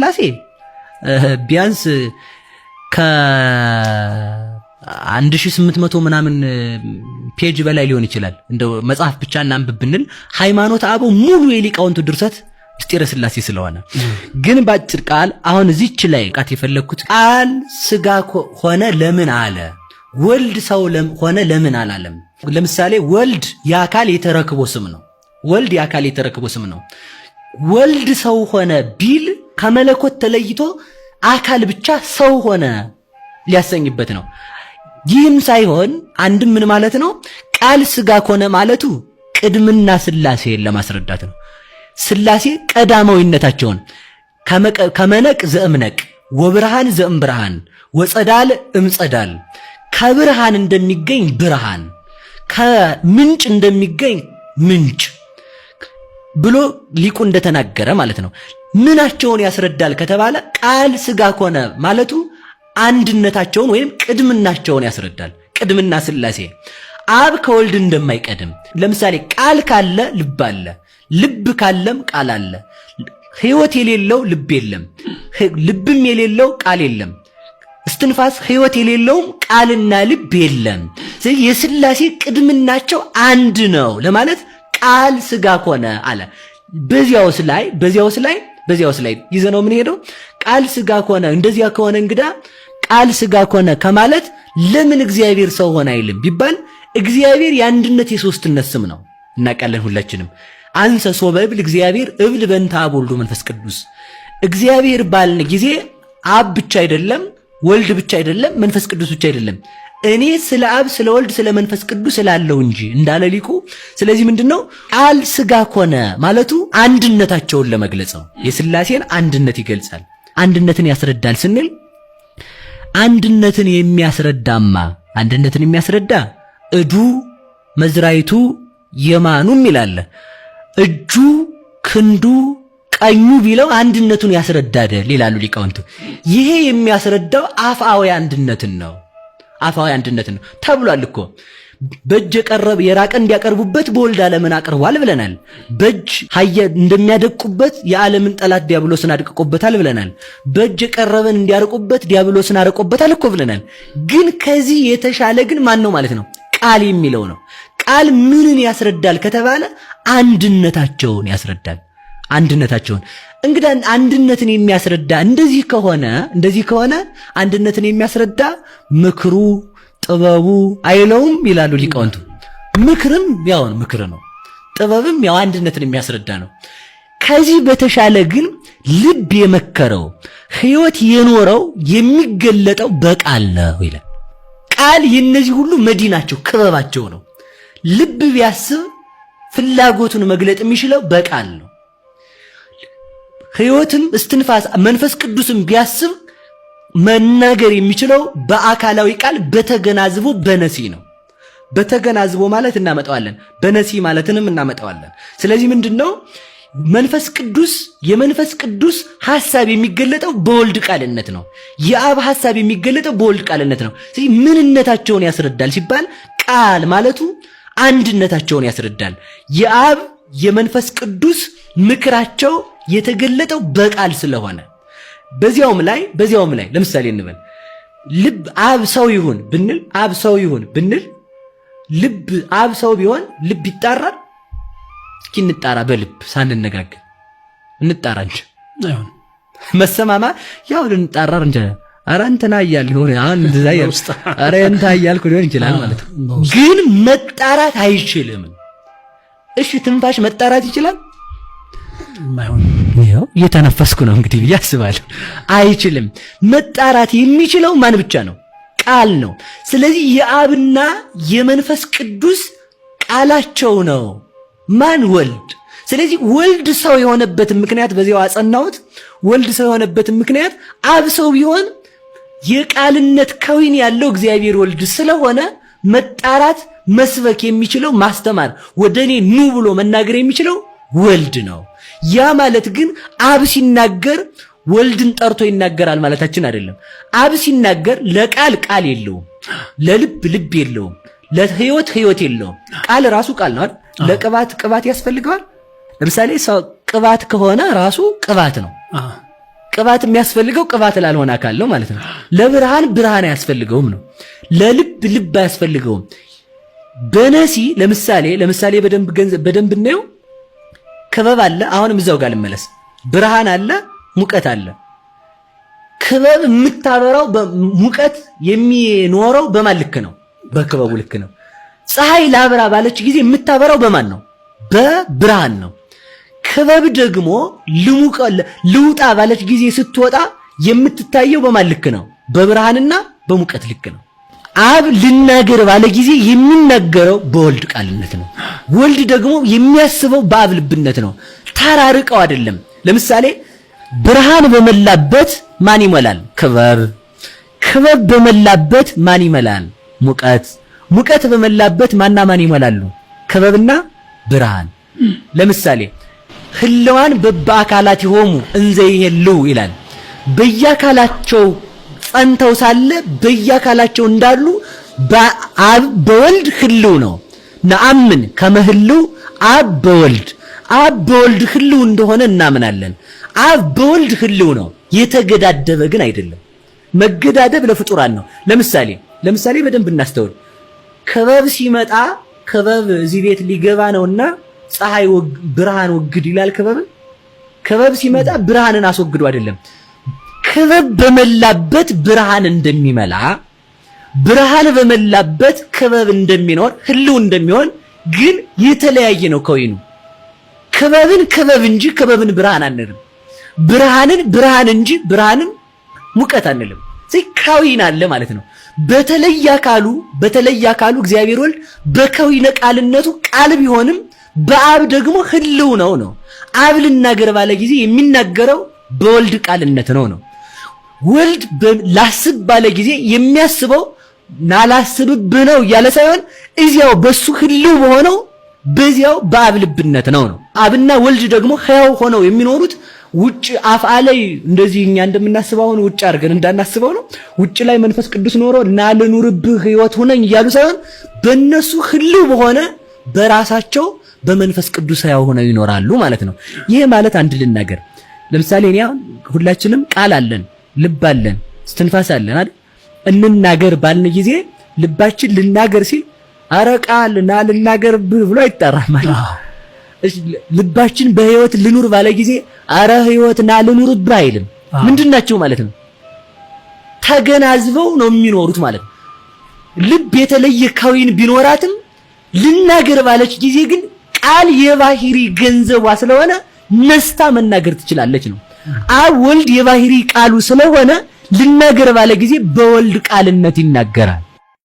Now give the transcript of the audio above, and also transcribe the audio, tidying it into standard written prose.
ስላሴ ቢያንስ ከ1800 ምናምን ፔጅ በላይ ሊሆን ይችላል። እንደው መጽሐፍ ብቻ እናንብብ ብንል ሃይማኖተ አበው ሙሉ የሊቃውንቱ ድርሰት ምስጢረ ስላሴ ስለሆነ ግን ባጭር ቃል አሁን እዚች ላይ ቃት የፈለኩት ቃል ስጋ ሆነ ለምን አለ? ወልድ ሰው ሆነ ለምን አላለም? ለምሳሌ ወልድ የአካል የተረክቦ ስም ነው። ወልድ የአካል የተረክቦ ስም ነው። ወልድ ሰው ሆነ ቢል ከመለኮት ተለይቶ አካል ብቻ ሰው ሆነ ሊያሰኝበት ነው። ይህም ሳይሆን አንድም ምን ማለት ነው? ቃል ስጋ ሆነ ማለቱ ቅድምና ስላሴን ለማስረዳት ነው። ስላሴ ቀዳማዊነታቸውን ከመነቅ ዘእምነቅ ወብርሃን ዘእምብርሃን ወጸዳል እምጸዳል ከብርሃን እንደሚገኝ ብርሃን ከምንጭ እንደሚገኝ ምንጭ ብሎ ሊቁ እንደተናገረ ማለት ነው። ምናቸውን ያስረዳል ከተባለ ቃል ስጋ ሆነ ማለቱ አንድነታቸውን ወይም ቅድምናቸውን ያስረዳል። ቅድምና ስላሴ አብ ከወልድ እንደማይቀድም ለምሳሌ ቃል ካለ ልብ አለ፣ ልብ ካለም ቃል አለ። ሕይወት የሌለው ልብ የለም፣ ልብም የሌለው ቃል የለም። እስትንፋስ ሕይወት የሌለውም ቃልና ልብ የለም። ስለዚህ የስላሴ ቅድምናቸው አንድ ነው ለማለት ቃል ስጋ ሆነ አለ። በዚያውስ ላይ ይዘነው ምን ሄደው ቃል ስጋ ሆነ። እንደዚያ ከሆነ እንግዳ ቃል ስጋ ሆነ ከማለት ለምን እግዚአብሔር ሰው ሆነ አይልም ቢባል እግዚአብሔር የአንድነት የሶስትነት ስም ነው። እናውቃለን ሁላችንም። አንሰ ሶበ እብል እግዚአብሔር እብል በእንተ አብ ወልድ መንፈስ ቅዱስ። እግዚአብሔር ባልን ጊዜ አብ ብቻ አይደለም፣ ወልድ ብቻ አይደለም፣ መንፈስ ቅዱስ ብቻ አይደለም። እኔ ስለ አብ ስለ ወልድ ስለ መንፈስ ቅዱስ ስላለው እንጂ እንዳለ ሊቁ። ስለዚህ ምንድነው ቃል ስጋ ሆነ ማለቱ አንድነታቸውን ለመግለጽ ነው። የስላሴን አንድነት ይገልጻል። አንድነትን ያስረዳል ስንል አንድነትን የሚያስረዳ እዱ መዝራይቱ የማኑም ይላል። እጁ ክንዱ ቀኙ ቢለው አንድነቱን ያስረዳል ይላሉ ሊቃውንቱ። ይሄ የሚያስረዳው አፍአዊ አንድነትን ነው። አፍአዊ አንድነትን ነው ተብሏል እኮ። በእጅ የራቀ እንዲያቀርቡበት በወልድ ዓለምን አቅርቧል ብለናል። በእጅ እንደሚያደቁበት የዓለምን ጠላት ዲያብሎስን አድቅቆበታል ብለናል። በእጅ የቀረበን እንዲያርቁበት ዲያብሎስን አርቆበታል እኮ ብለናል። ግን ከዚህ የተሻለ ግን ማን ነው ማለት ነው? ቃል የሚለው ነው። ቃል ምንን ያስረዳል ከተባለ አንድነታቸውን ያስረዳል። አንድነታቸውን እንግዲህ አንድነትን የሚያስረዳ እንደዚህ ከሆነ አንድነትን የሚያስረዳ ምክሩ ጥበቡ አይለውም ይላሉ ሊቃውንቱ። ምክርም ያው ምክር ነው፣ ጥበብም ያው አንድነትን የሚያስረዳ ነው። ከዚህ በተሻለ ግን ልብ የመከረው ሕይወት የኖረው የሚገለጠው በቃል ነው ይላል። ቃል የነዚህ ሁሉ መዲናቸው ክበባቸው ነው። ልብ ቢያስብ ፍላጎቱን መግለጥ የሚችለው በቃል ነው። ሕይወትም እስትንፋስ መንፈስ ቅዱስም ቢያስብ መናገር የሚችለው በአካላዊ ቃል በተገናዝቦ በነሲ ነው። በተገናዝቦ ማለት እናመጣዋለን፣ በነሲ ማለትንም እናመጣዋለን። ስለዚህ ምንድነው የመንፈስ ቅዱስ ሐሳብ የሚገለጠው በወልድ ቃልነት ነው። የአብ ሐሳብ የሚገለጠው በወልድ ቃልነት ነው። ስለዚህ ምንነታቸውን ያስረዳል ሲባል ቃል ማለቱ አንድነታቸውን ያስረዳል። የአብ የመንፈስ ቅዱስ ምክራቸው የተገለጠው በቃል ስለሆነ በዚያውም ላይ ለምሳሌ እንበል ልብ አብ ሰው ይሁን ብንል ልብ አብ ሰው ቢሆን ልብ ይጣራል። እስኪ እንጣራ፣ በልብ ሳንነጋገር እንጣራ እንጂ አይሆን መሰማማ ያው ልንጣራ እንጂ አረ እንትና እያልን ሆነ አሁን እንደዛ ያው አረ እንታ እያልኩ ሊሆን ይችላል ማለት ነው። ግን መጣራት አይችልም። እሺ ትንፋሽ መጣራት ይችላል? ማይሆን ነው። እየተነፈስኩ ነው እንግዲህ ያስባለሁ። አይችልም። መጣራት የሚችለው ማን ብቻ ነው? ቃል ነው። ስለዚህ የአብና የመንፈስ ቅዱስ ቃላቸው ነው። ማን? ወልድ። ስለዚህ ወልድ ሰው የሆነበት ምክንያት በዚያው አጸናውት። ወልድ ሰው የሆነበት ምክንያት አብ ሰው ቢሆን የቃልነት ከዊን ያለው እግዚአብሔር ወልድ ስለሆነ መጣራት መስበክ የሚችለው ማስተማር ወደኔ ኑ ብሎ መናገር የሚችለው ወልድ ነው። ያ ማለት ግን አብ ሲናገር ወልድን ጠርቶ ይናገራል ማለታችን አይደለም። አብ ሲናገር ለቃል ቃል የለውም፣ ለልብ ልብ የለውም፣ ለሕይወት ሕይወት የለውም። ቃል ራሱ ቃል ነው አይደል? ለቅባት ቅባት ያስፈልገዋል። ለምሳሌ ሰው ቅባት ከሆነ ራሱ ቅባት ነው። ቅባት የሚያስፈልገው ቅባት ላልሆነ አካል ነው ማለት ነው። ለብርሃን ብርሃን አያስፈልገውም ነው። ለልብ ልብ አያስፈልገውም። በነሲ ለምሳሌ በደንብ እናየው። ክበብ አለ። አሁንም እዛው ጋር ልመለስ። ብርሃን አለ፣ ሙቀት አለ። ክበብ የምታበራው ሙቀት የሚኖረው በማን ልክ ነው? በክበቡ ልክ ነው። ፀሐይ ላብራ ባለች ጊዜ የምታበራው በማን ነው? በብርሃን ነው። ክበብ ደግሞ ልውጣ ባለች ጊዜ ስትወጣ የምትታየው በማን ልክ ነው? በብርሃንና በሙቀት ልክ ነው። አብ ልናገር ባለ ጊዜ የሚናገረው በወልድ ቃልነት ነው። ወልድ ደግሞ የሚያስበው በአብ ልብነት ነው። ተራርቀው አይደለም። ለምሳሌ ብርሃን በመላበት ማን ይመላል? ክበብ። ክበብ በመላበት ማን ይመላል? ሙቀት። ሙቀት በመላበት ማና ማን ይመላሉ? ክበብና ብርሃን። ለምሳሌ ህልዋን በበአካላት ይሆሙ እንዘ ይሄልው ይላል። በየአካላቸው ጸንተው ሳለ በየአካላቸው እንዳሉ በአብ በወልድ ህልው ነው። ነአምን ከመህልው አብ በወልድ ህልው እንደሆነ እናምናለን። አብ በወልድ ህልው ነው። የተገዳደበ ግን አይደለም። መገዳደብ ለፍጡራን ነው። ለምሳሌ በደንብ እናስተውል። ክበብ ሲመጣ ክበብ እዚህ ቤት ሊገባ ነውና ፀሐይ ብርሃን ወግድ ይላል። ክበብ ሲመጣ ብርሃንን አስወግዱ አይደለም። ክበብ በመላበት ብርሃን እንደሚመላ ብርሃን በመላበት ክበብ እንደሚኖር ህልው እንደሚሆን ግን የተለያየ ነው ከወይኑ። ክበብን ክበብ እንጂ ክበብን ብርሃን አንልም። ብርሃንን ብርሃን እንጂ ብርሃንን ሙቀት አንልም። ከወይን አለ ማለት ነው። በተለየ አካሉ እግዚአብሔር ወልድ በከዊነ ቃልነቱ ቃል ቢሆንም በአብ ደግሞ ህልው ነው። አብ ልናገር ባለ ጊዜ የሚናገረው በወልድ ቃልነት ነው። ወልድ ላስብ ባለ ጊዜ የሚያስበው ናላስብብህ ነው እያለ ሳይሆን እዚያው በሱ ህልው በሆነው በዚያው በአብ ልብነት ነው። አብና ወልድ ደግሞ ሕያው ሆነው የሚኖሩት ውጭ አፍአ ላይ እንደዚህ እኛ እንደምናስበው አሁን ውጭ አድርገን እንዳናስበው ነው። ውጭ ላይ መንፈስ ቅዱስ ኖሮ ና ልኑርብህ ህይወት ሆነኝ እያሉ ሳይሆን በእነሱ ህልው በሆነ በራሳቸው በመንፈስ ቅዱስ ሕያው ሆነው ይኖራሉ ማለት ነው። ይሄ ማለት አንድ ልናገር። ለምሳሌ እኛ ሁላችንም ቃል አለን፣ ልብ አለን፣ እስትንፋስ አለን አይደል? እንናገር ባልን ጊዜ ልባችን ልናገር ሲል አረ ቃል ና ልናገርብህ ብሎ አይጠራም ማለት ነው። ልባችን በህይወት ልኑር ባለ ጊዜ አረ ህይወት ና ልኑርብህ አይልም። ምንድናቸው ማለት ነው? ተገናዝበው ነው የሚኖሩት ማለት ነው። ልብ የተለየ ከዊን ቢኖራትም ልናገር ባለች ጊዜ ግን ቃል የባህሪ ገንዘቧ ስለሆነ ነስታ መናገር ትችላለች ነው። አብ ወልድ የባህሪ ቃሉ ስለሆነ ልናገር ባለ ጊዜ በወልድ ቃልነት ይናገራል።